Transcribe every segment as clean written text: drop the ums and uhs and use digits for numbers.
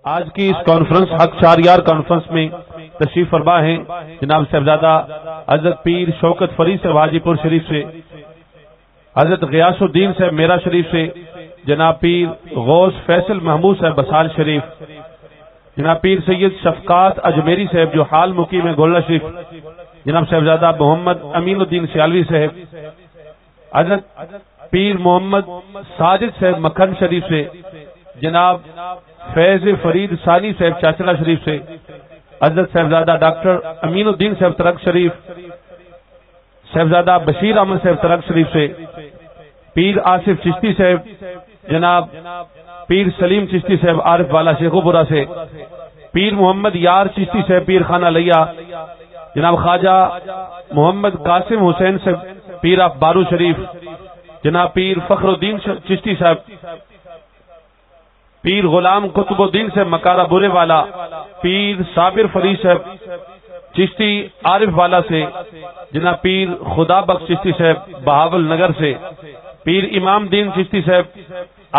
آج کی اس کانفرنس حق شہریار کانفرنس میں تشریف فرما ہیں جناب صاحبزادہ حضرت پیر شوکت فرید صاحب حاجی پور شریف سے، حضرت غیاث الدین صاحب میرا شریف سے، جناب پیر غوث فیصل محمود صاحب بسال شریف، جناب پیر سید شفقات اجمیری صاحب جو حال مقیم ہے گولڑا شریف، جناب صاحبزادہ محمد امین الدین سیالوی صاحب، حضرت پیر محمد ساجد صاحب مکھن شریف سے، جناب فیض فرید ثانی صاحب چاچلا شریف سے، حضرت صاحبزادہ ڈاکٹر امین الدین صاحب ترک شریف، صاحبزادہ بشیر احمد صاحب ترک شریف سے، پیر آصف چشتی صاحب، جناب پیر سلیم چشتی صاحب عارف والا شیخو پورہ سے، پیر محمد یار چشتی صاحب پیر خانہ لیا، جناب خواجہ محمد قاسم حسین صاحب پیر آف بارو شریف، جناب پیر فخر الدین چشتی صاحب، پیر غلام قطب الدین صاحب مکارہ برے والا، پیر صابر فرید صاحب چشتی عارف والا سے، جناب پیر خدا بخش چشتی صاحب بہاول نگر سے، پیر امام دین چشتی صاحب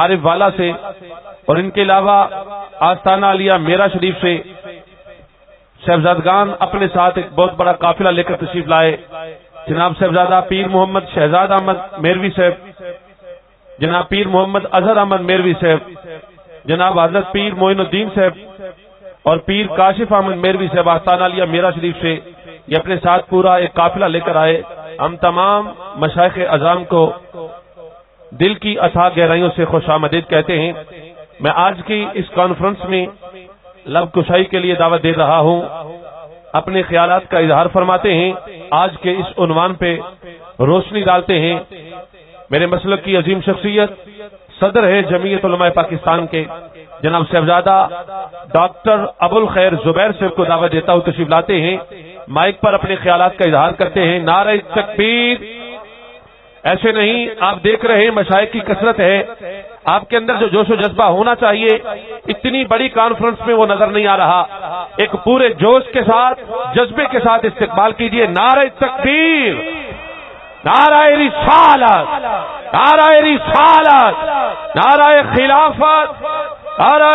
عارف والا سے، اور ان کے علاوہ آستانہ علیہ میرا شریف سے صاحبزادگان اپنے ساتھ ایک بہت بڑا قافلہ لے کر تشریف لائے، جناب صاحبزادہ پیر محمد شہزاد احمد میروی صاحب، جناب پیر محمد اظہر احمد میروی صاحب، جناب حضرت پیر معین الدین صاحب اور پیر کاشف احمد میروی صاحب آستانہ علیہ میرا شریف سے یہ اپنے ساتھ پورا ایک قافلہ لے کر آئے۔ ہم تمام مشائخ اعظام کو دل کی اتھاہ گہرائیوں سے خوش آمدید کہتے ہیں۔ میں آج کی اس کانفرنس میں لب کشائی کے لیے دعوت دے رہا ہوں، اپنے خیالات کا اظہار فرماتے ہیں، آج کے اس عنوان پہ روشنی ڈالتے ہیں۔ میرے مسلک کی عظیم شخصیت صدر ہے جمعیت علماء پاکستان کے جناب صاحبزادہ ڈاکٹر ابو الخیر زبیر صاحب کو دعوت دیتا ہوں، تشریف لاتے ہیں، مائک پر اپنے خیالات کا اظہار کرتے ہیں۔ نعرہ تکبیر! ایسے نہیں، آپ دیکھ رہے ہیں مشائخ کی کثرت ہے، آپ کے اندر جو جوش و جذبہ ہونا چاہیے اتنی بڑی کانفرنس میں وہ نظر نہیں آ رہا۔ ایک پورے جوش کے ساتھ جذبے کے ساتھ استقبال کیجئے۔ نعرہ تکبیر! نعرہ رسالت! نعرہ رسالت! نعرہ خلافت! نعرہ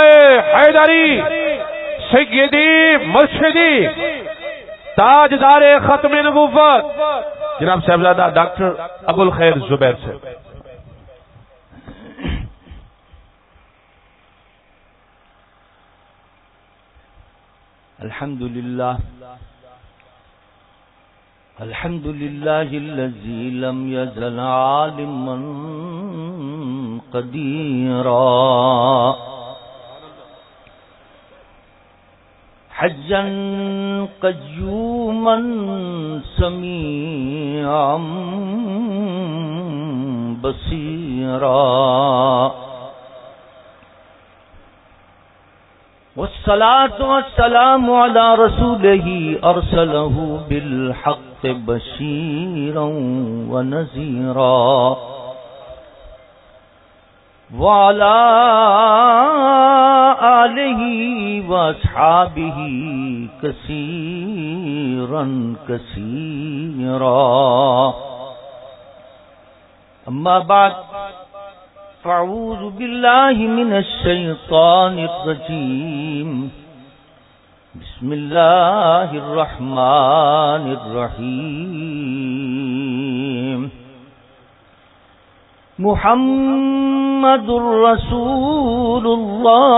حیدری! سیدی مرشدی تاجدار ختم نبوت جناب صاحبزادہ ڈاکٹر ابو الخیر زبیر سے۔ الحمد لله الذي لم يزل عالما قديرا حجا قيوما سميعا بصيرا والصلاة والسلام على رسوله أرسله بالحق بشيرا ونذيرا وعلى آله وأصحابه كثيرا كثيرا أما بعد فأعوذ بالله من الشيطان الرجيم بسم الله الرحمن الرحيم محمد رسول الله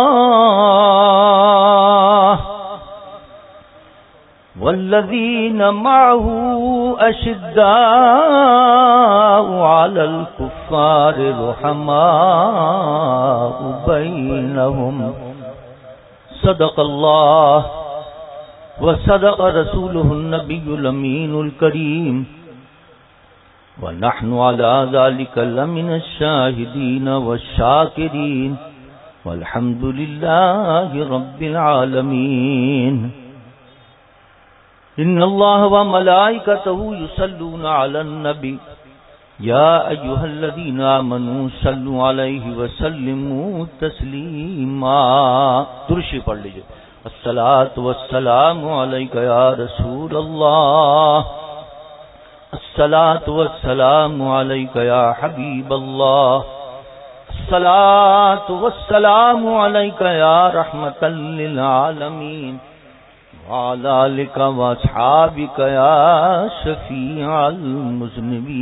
والذين معه أشداء على الكفار رحماء بينهم صدق الله وصدق رسوله النبي الأمين الكريم ونحن على ذلك لمن الشاهدين والشاكرين والحمد لله رب العالمين إن الله وملائكته يصلون على النبي يا أيها الذين آمنوا صلوا عليه وسلموا تسليما درشی پڑھ لیجئے الصلاة والسلام عليك يا رسول الله الصلاة والسلام عليك يا حبيب الله الصلاۃ والسلام علیک یا رحمۃ للعالمین وعلی آلک واصحابک یا شفیع المذنبین.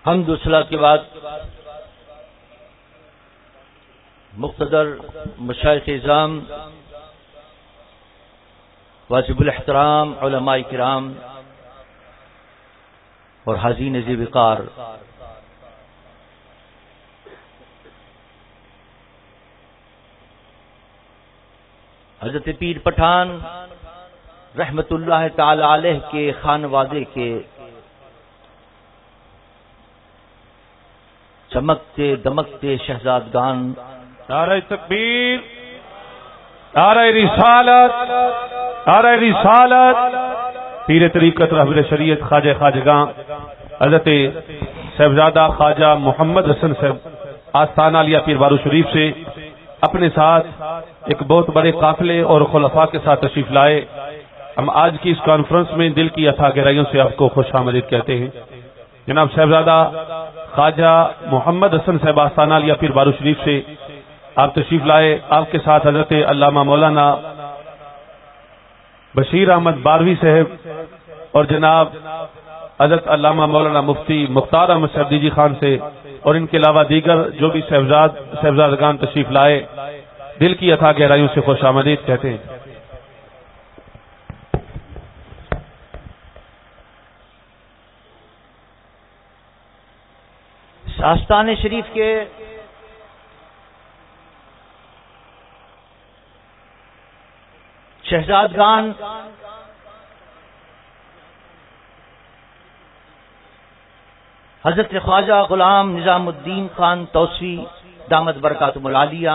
حمد و صلاۃ کے بعد مقتدر مشائخ اعظام، واجب الاحترام علماء کرام اور حاضرین ذی وقار، حضرت پیر پٹھان رحمت اللہ تعالی علیہ کے خانوادے کے چمکتے دمکتے شہزادگان، نعرہ تکبیر، نعرہ رسالت، نعرہ رسالت. پیر طریقت رہبر شریعت خواجہ خواجگاں حضرت صاحبزادہ خواجہ محمد حسن صاحب آستانہ علیہ پیر بارو شریف سے اپنے ساتھ ایک بہت بڑے قافلے اور خلفاء کے ساتھ تشریف لائے. ہم آج کی اس کانفرنس میں دل کی اتھا گہرائیوں سے آپ کو خوش آمدید کہتے ہیں. جناب صاحبزادہ خواجہ محمد حسن صاحب آستانہ علیہ پیر بارو شریف سے آپ تشریف لائے. آپ کے ساتھ حضرت علامہ مولانا بشیر احمد باروی صاحب اور جناب حضرت علامہ مولانا مفتی مختار احمد صدیقی خان سے اور ان کے علاوہ دیگر جو بھی صاحبزادگان تشریف لائے، دل کی اتھا گہرائیوں سے خوش آمدید کہتے ہیں. آستانے شریف کے شہزادگان حضرت خواجہ غلام نظام الدین خان توسوی دامت برکاتہم العالیہ،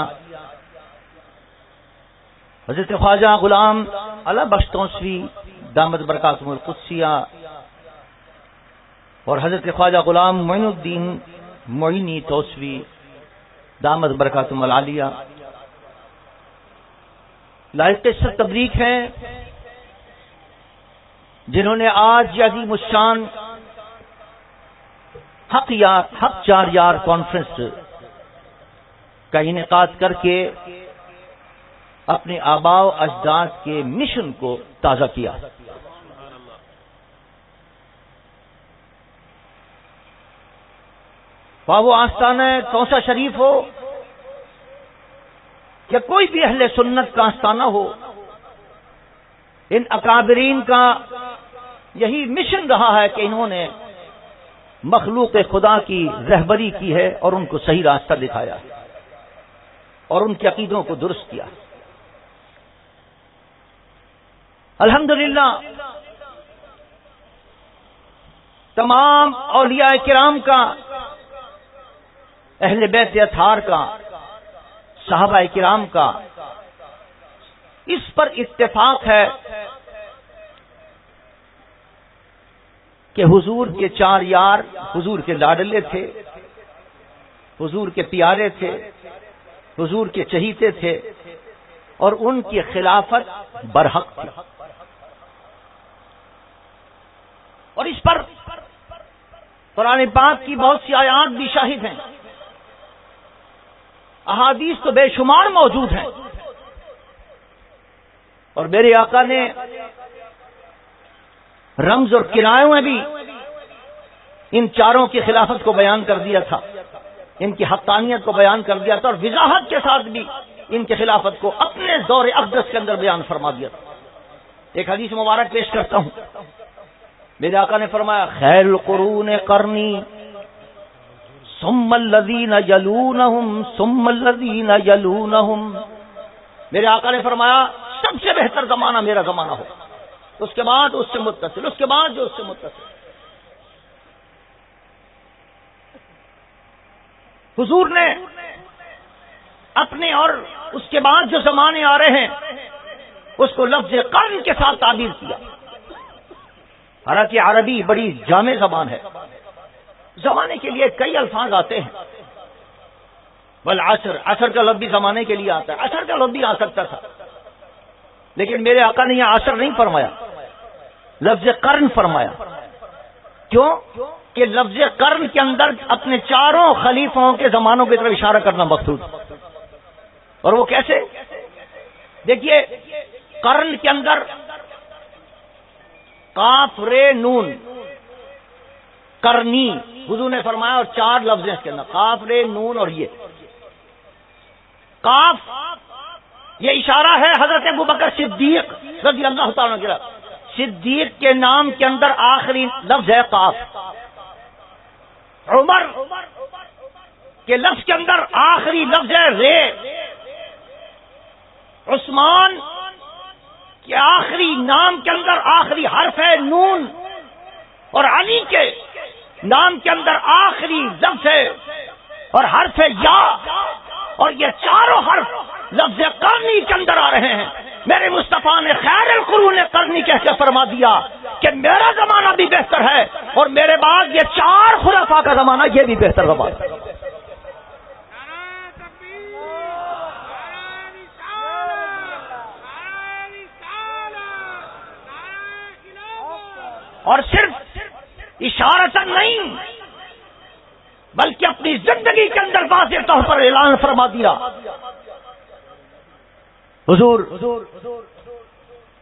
حضرت خواجہ غلام علی بخش توسوی دامت برکاتہم القدسیہ، اور حضرت خواجہ غلام معین الدین معینی توسوی دامت برکاتہم العالیہ، لائق سب تبریک ہیں جنہوں نے آج یہ عظیم الشان حق چار یار کانفرنس کا انعقاد کر کے اپنے آباء و اجداد کے مشن کو تازہ کیا. خواہ وہ آستانہ توسہ شریف ہو یا کوئی بھی اہل سنت کا آستانہ ہو، ان اکابرین کا یہی مشن رہا ہے کہ انہوں نے مخلوق خدا کی رہبری کی ہے اور ان کو صحیح راستہ دکھایا ہے اور ان کے عقیدوں کو درست کیا. الحمدللہ تمام اولیاء کرام کا، اہل بیت اطہار کا، صحابہ کرام کا اس پر اتفاق ہے کہ حضور کے چار یار حضور کے لاڈلے تھے، حضور کے پیارے تھے، حضور کے چہیتے تھے اور ان کی خلافت برحق تھی. اور اس پر قرآن پاک کی بہت سی آیات بھی شاہد ہیں، احادیث تو بے شمار موجود ہیں، اور میرے آقا نے رمز اور کنایوں میں بھی ان چاروں کی خلافت کو بیان کر دیا تھا، ان کی حقانیت کو بیان کر دیا تھا، اور وضاحت کے ساتھ بھی ان کی خلافت کو اپنے دور اقدس کے اندر بیان فرما دیا تھا. ایک حدیث مبارک پیش کرتا ہوں. میرے آقا نے فرمایا خیر القرون قرنی ثم الذین یلونہم ثم الذین یلونہم. میرے آقا نے فرمایا سب سے بہتر زمانہ میرا زمانہ ہو، اس کے بعد اس سے متصل، اس کے بعد جو اس سے متصل. حضور نے اپنے اور اس کے بعد جو زمانے آ رہے ہیں اس کو لفظ قرن کے ساتھ تعبیر کیا. حالانکہ عربی بڑی جامع زبان ہے، زمانے کے لیے کئی الفاظ آتے ہیں. والعصر، عصر کا لفظ بھی زمانے کے لیے آتا ہے، عصر کا لفظ بھی آ سکتا تھا، لیکن میرے آقا نے یہاں عصر نہیں فرمایا، لفظ قرن فرمایا. کیوں کہ لفظ قرن کے اندر اپنے چاروں خلیفوں کے زمانوں کی طرف اشارہ کرنا مقصود، اور وہ کیسے؟ دیکھیے قرن کے اندر قاف رے نون کرنی حضور نے فرمایا، اور 4 لفظ ہیں اس کے اندر، قاف رے نون اور یہ قاف، یہ اشارہ ہے حضرت ابوبکر صدیق رضی اللہ تعالیٰ عنہ۔ صدیق کے نام کے اندر آخری لفظ ہے قاف، عمر کے لفظ کے اندر آخری لفظ ہے رے، عثمان کے آخری نام کے اندر آخری حرف ہے نون، اور علی کے نام کے اندر آخری لفظ ہے اور حرف ہے یا، اور یہ چاروں حرف لفظ قرنی کے اندر آ رہے ہیں۔ میرے مصطفیٰ نے خیر القرون قرنی کہہ کے فرما دیا کہ میرا زمانہ بھی بہتر ہے، اور میرے بعد یہ 4 خلفاء کا زمانہ یہ بھی بہتر زمانہ ہے۔ اور صرف اشارتاً نہیں بلکہ اپنی زندگی کے اندر واضح طور پر اعلان فرما دیا۔ حضور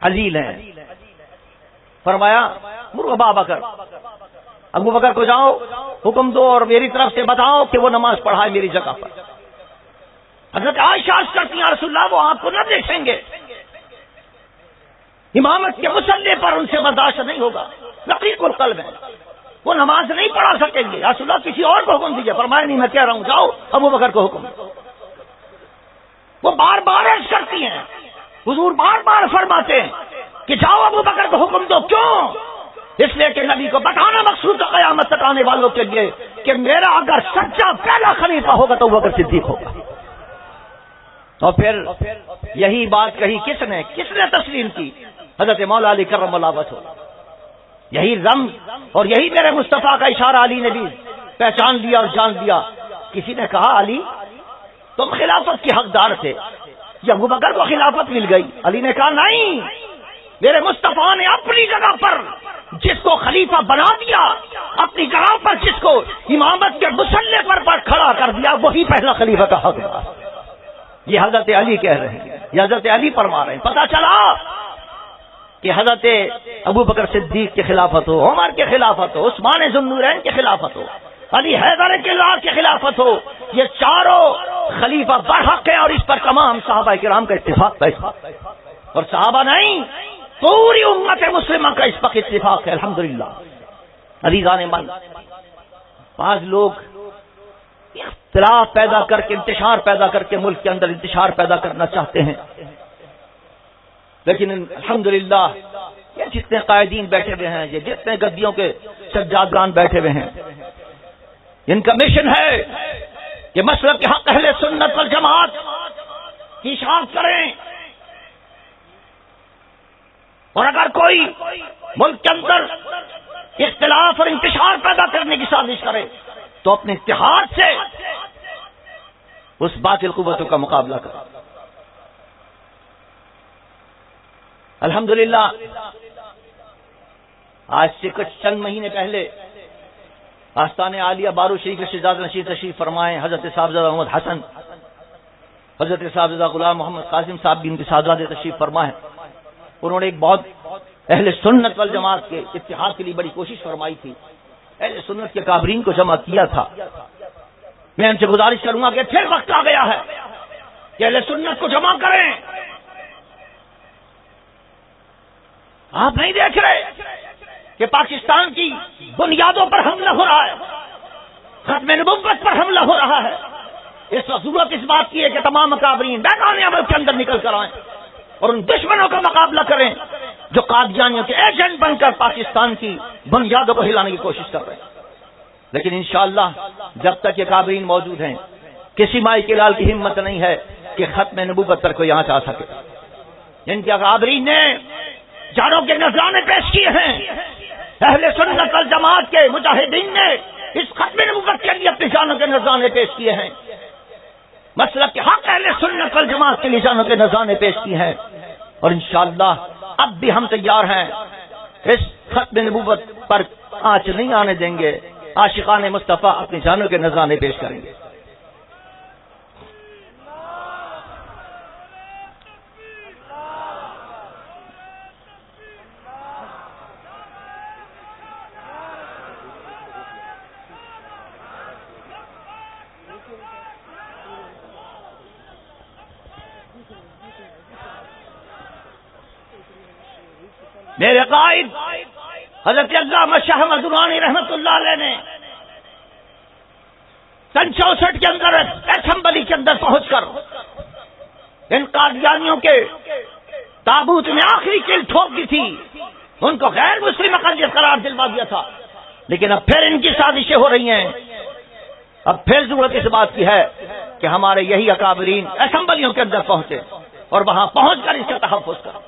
علی نے فرمایا مرو ابا بکر، ابو بکر کو جاؤ حکم دو اور میری طرف سے بتاؤ کہ وہ نماز پڑھائے میری جگہ پر۔ حضرت عائشہ عرض کرتی ہیں رسول اللہ وہ آپ کو نہ دیکھیں گے، امامت کے مسلح پر ان سے برداشت نہیں ہوگا، رقیق القلب ہے، وہ نماز نہیں پڑھا سکیں گے، رسول اللہ کسی اور کو حکم دیجیے۔ فرمایا نہیں میں کہہ رہا ہوں جاؤ ابو بکر کو حکم دو۔ وہ بار بار عرض کرتی ہیں، حضور بار بار فرماتے ہیں کہ جاؤ ابو بکر کو حکم دو۔ کیوں؟ اس لیے کہ نبی کو بتانا مقصود ہے قیامت تک آنے والوں کے لیے کہ میرا اگر سچا پہلا خلیفہ ہوگا تو ابو بکر صدیق ہوگا۔ اور پھر یہی بات کہی کس نے تسلیم کی؟ حضرت مولا علی کرم اللہ وجہہ۔ یہی رمز اور یہی میرے مصطفیٰ کا اشارہ علی نے بھی پہچان لیا اور جان لیا۔ کسی نے کہا علی تم خلافت کے حقدار تھے، یا ابو بکر کو خلافت مل گئی؟ علی نے کہا نہیں، میرے مصطفیٰ نے اپنی جگہ پر جس کو خلیفہ بنا دیا، اپنی جگہ پر جس کو امامت کے مسلح پر کھڑا کر دیا، وہی پہلا خلیفہ کا حقدار۔ یہ حضرت علی کہہ رہے ہیں، یہ حضرت علی فرما رہے ہیں۔ پتہ چلا کہ حضرت ابو بکر صدیق کی خلافت ہو، عمر کی خلافت ہو، عثمان ذو النورین کی خلافت ہو، علی حیدر کے لا کی خلافت ہو، یہ چاروں خلیفہ برحق ہیں، اور اس پر تمام صحابہ کرام کا اتفاق ہے، اور صحابہ نہیں پوری امت مسلمہ کا اس پر اتفاق ہے الحمدللہ۔ عزیزان من، بعض لوگ اختلاف پیدا کر کے انتشار پیدا کر کے ملک کے اندر انتشار پیدا کرنا چاہتے ہیں، لیکن الحمدللہ یہ جتنے قائدین بیٹھے ہوئے ہیں، یہ جتنے گدیوں کے سجادگان بیٹھے ہوئے ہیں، ان کا مشن ہے کہ مسلک کے حق اہل سنت والجماعت کی اشاعت کریں، اور اگر کوئی ملک کے اندر اختلاف اور انتشار پیدا کرنے کی سازش کرے تو اپنے اتحاد سے اس باطل قوتوں کا مقابلہ کرے۔ الحمدللہ آج سے کچھ چند مہینے پہلے آستان عالیہ بارو شریف سے زیادہ نشین تشریف فرمائے حضرت صاحبزادہ محمد حسن، حضرت صاحبزادہ غلام محمد قاسم صاحب بھی ان کے صاحبزادے تشریف فرمائے۔ انہوں نے ایک بہت اہل سنت والجماعت کے اتحاد کے لیے بڑی کوشش فرمائی تھی، اہل سنت کے کابرین کو جمع کیا تھا۔ میں ان سے گزارش کروں گا کہ پھر وقت آ گیا ہے کہ اہل سنت کو جمع کریں۔ آپ نہیں دیکھ رہے کہ پاکستان کی بنیادوں پر حملہ ہو رہا ہے، ختم نبوت پر حملہ ہو رہا ہے۔ اس وقت ضرورت اس بات کی ہے کہ تمام اکابرین میدان عمل کے اندر نکل کر آئیں اور ان دشمنوں کا مقابلہ کریں جو قادیانیوں کے ایجنٹ بن کر پاکستان کی بنیادوں کو ہلانے کی کوشش کر رہے ہیں۔ لیکن انشاءاللہ جب تک یہ کابرین موجود ہیں، کسی مائی کے لال کی ہمت نہیں ہے کہ ختم نبوت پر کوئی آنچ آ سکے۔ ان کے کابرین نے جانوں کے نذرانے پیش کیے ہیں، اہل سنت والجماعت کے مجاہدین نے اس ختم نبوت کے لیے اپنی جانوں کے نذرانے پیش کیے ہیں، مسلک کے حق اہل سنت والجماعت کے لیے جانوں کے نذرانے پیش کیے ہیں، اور انشاءاللہ اب بھی ہم تیار ہیں اس ختم نبوت پر آنچ نہیں آنے دیں گے. عاشقان مصطفیٰ اپنی جانوں کے نذرانے پیش کریں گے. میرے قائد حضرت علامہ شاہ احمد درانی رحمت اللہ علیہ نے سن 64 کے اندر اسمبلی کے اندر پہنچ کر ان قادیانیوں کے تابوت میں آخری کیل ٹھوک دی تھی. ان کو غیر مسلم اقلیت قرار دلوا دیا تھا. لیکن اب پھر ان کی سازشیں ہو رہی ہیں. اب پھر ضرورت اس بات کی ہے کہ ہمارے یہی اکابرین اسمبلیوں کے اندر پہنچے اور وہاں پہنچ کر اس کا تحفظ کریں.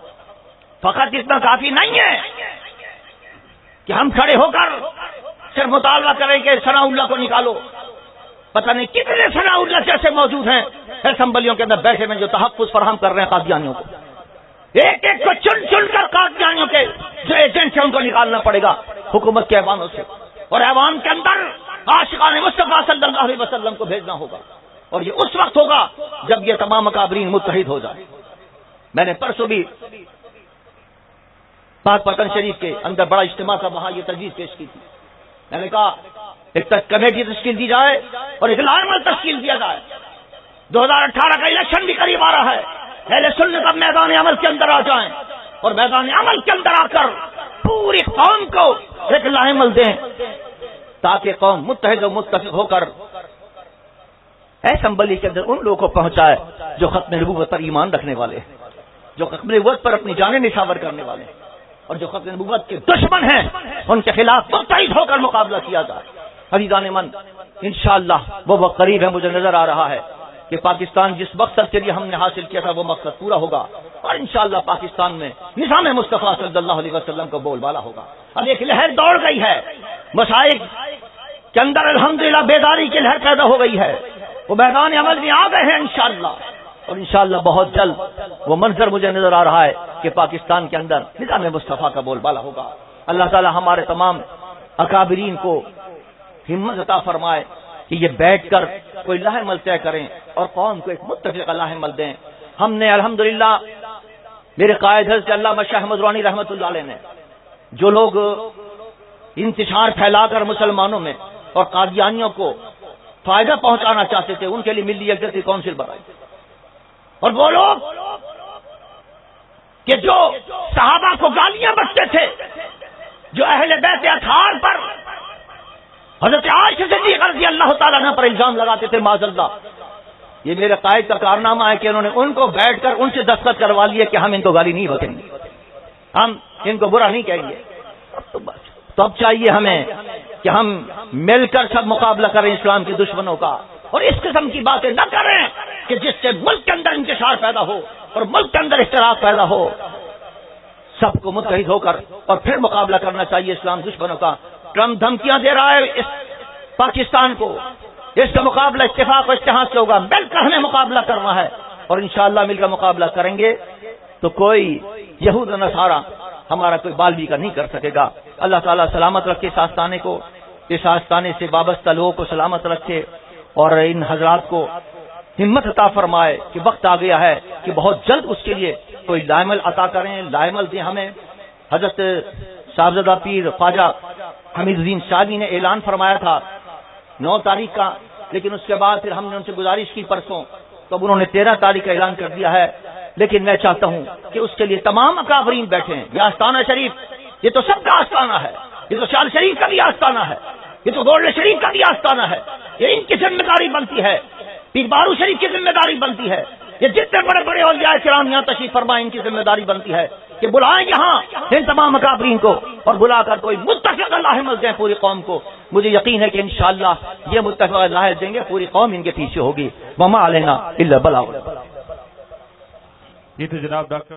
فقط اتنا کافی نہیں ہے کہ ہم کھڑے ہو کر صرف مطالبہ کریں کہ ثناء اللہ کو نکالو. پتہ نہیں کتنے ثناء اللہ جیسے موجود ہیں اسمبلیوں کے اندر بیٹھے میں جو تحفظ فراہم کر رہے ہیں قادیانیوں کو. ایک ایک کو چن چن کر قادیانیوں کے جو ایجنٹ ہیں ان کو نکالنا پڑے گا حکومت کے ایوانوں سے. اور ایوان کے اندر عاشقان مصطفیٰ صلی اللہ علیہ وسلم کو بھیجنا ہوگا. اور یہ اس وقت ہوگا جب یہ تمام اکابرین متحد ہو جائیں. میں نے پرسوں بھی پاک پتن شریف کے اندر بڑا اجتماع تھا, وہاں یہ تجویز پیش کی تھی. میں نے کہا ایک کمیٹی تشکیل دی جائے اور ایک لائحہ تشکیل دیا جائے. 2018 کا الیکشن بھی قریب آ رہا ہے. اہل سنت اب میدان عمل کے اندر آ جائیں اور میدان عمل کے اندر آ کر پوری قوم کو ایک لائحہ دیں تاکہ قوم متحد و متفق ہو کر اسمبلی کے اندر ان لوگوں کو پہنچائے جو ختم نبوت پر ایمان رکھنے والے ہیں, جو ختم نبوت پر اپنی جانیں نچھاور کرنے والے ہیں, اور جو ختم نبوت کے دشمن ہیں ان کے خلاف متحد ہو کر مقابلہ کیا جائے. عزیزان من, انشاءاللہ وہ وقت قریب ہے. مجھے نظر آ رہا ہے کہ پاکستان جس مقصد کے لیے ہم نے حاصل کیا تھا وہ مقصد پورا ہوگا اور انشاءاللہ پاکستان میں نظام مصطفیٰ صلی اللہ علیہ وسلم کو بول بالا ہوگا. اب ایک لہر دوڑ گئی ہے مشائخ کے اندر, الحمدللہ بیداری کی لہر پیدا ہو گئی ہے. وہ میدان عمل میں آ گئے ہیں انشاءاللہ, اور انشاءاللہ بہت جلد وہ منظر مجھے نظر آ رہا ہے کہ پاکستان کے اندر نظام مصطفیٰ کا بول بالا ہوگا. اللہ تعالی ہمارے تمام اکابرین کو ہمت عطا فرمائے کہ یہ بیٹھ کر کوئی لاہ عمل طے کریں اور قوم کو ایک متفق لاہ عمل دیں. ہم نے الحمدللہ میرے قائد حضرت علامہ شاہ احمد درانی رحمت اللہ علیہ نے جو لوگ انتشار پھیلا کر مسلمانوں میں اور قادیانیوں کو فائدہ پہنچانا چاہتے تھے ان کے لیے ملی یکجہتی کونسل بنائی. اور وہ لوگ کہ جو صحابہ کو گالیاں بکتے تھے, جو اہل بیت اطہار پر حضرت عائشہ صدیقہ رضی اللہ تعالیٰ عنہ پر الزام لگاتے تھے معاذ اللہ, یہ میرے قائد کا کارنامہ ہے کہ انہوں نے ان کو بیٹھ کر ان سے دستخط کروا لیے کہ ہم ان کو گالی نہیں بکیں گے, ہم ان کو برا نہیں کہیں گے. تو اب چاہیے ہمیں کہ ہم مل کر سب مقابلہ کریں اسلام کے دشمنوں کا, اور اس قسم کی باتیں نہ کریں کہ جس سے ملک کے اندر انتشار پیدا ہو اور ملک کے اندر اختلاف پیدا ہو. سب کو متحد ہو کر اور پھر مقابلہ کرنا چاہیے اسلام دشمنوں کا. ٹرمپ دھمکیاں دے رہا ہے اس پاکستان کو, اس کا مقابلہ اتفاق و اتحاد سے ہوگا. مل کر ہمیں مقابلہ کرنا ہے اور انشاءاللہ مل کر مقابلہ کریں گے تو کوئی یہود و نصارہ ہمارا کوئی بال بھی کا نہیں کر سکے گا. اللہ تعالیٰ سلامت رکھے اس آستانے کو, اس آستانے سے وابستہ لوگوں کو سلامت رکھے اور ان حضرات کو ہمت عطا فرمائے کہ وقت آ گیا ہے کہ بہت جلد اس کے لیے کوئی لائحہ عطا کریں, لائحہ دیں ہمیں. حضرت صاحبزادہ پیر خواجہ حمید الدین شاہی نے اعلان فرمایا تھا 9 تاریخ کا, لیکن اس کے بعد پھر ہم نے ان سے گزارش کی پرسوں, تو اب انہوں نے 13 تاریخ کا اعلان کر دیا ہے. لیکن میں چاہتا ہوں کہ اس کے لیے تمام اکابرین بیٹھے ہیں. یہ آستانہ شریف یہ تو سب کا آستانہ ہے, یہ تو شال شریف کا بھی آستانہ ہے, یہ تو گولڈ شریف کا بھی آستانہ ہے. یہ ان کی ذمہ داری بنتی ہے, پیر بارو شریف کی ذمہ داری بنتی ہے, یہ جتنے بڑے بڑے اولیاء کرام یہاں تشریف فرمائیں ان کی ذمہ داری بنتی ہے کہ بلائیں یہاں ان تمام اکابرین کو اور بلا کر کوئی متفق لاحمل دیں پوری قوم کو. مجھے یقین ہے کہ انشاءاللہ یہ متفق لاحمل دیں گے, پوری قوم ان کے پیچھے ہوگی. وما علینا الا البلاغ. یہ تو جناب ڈاکٹر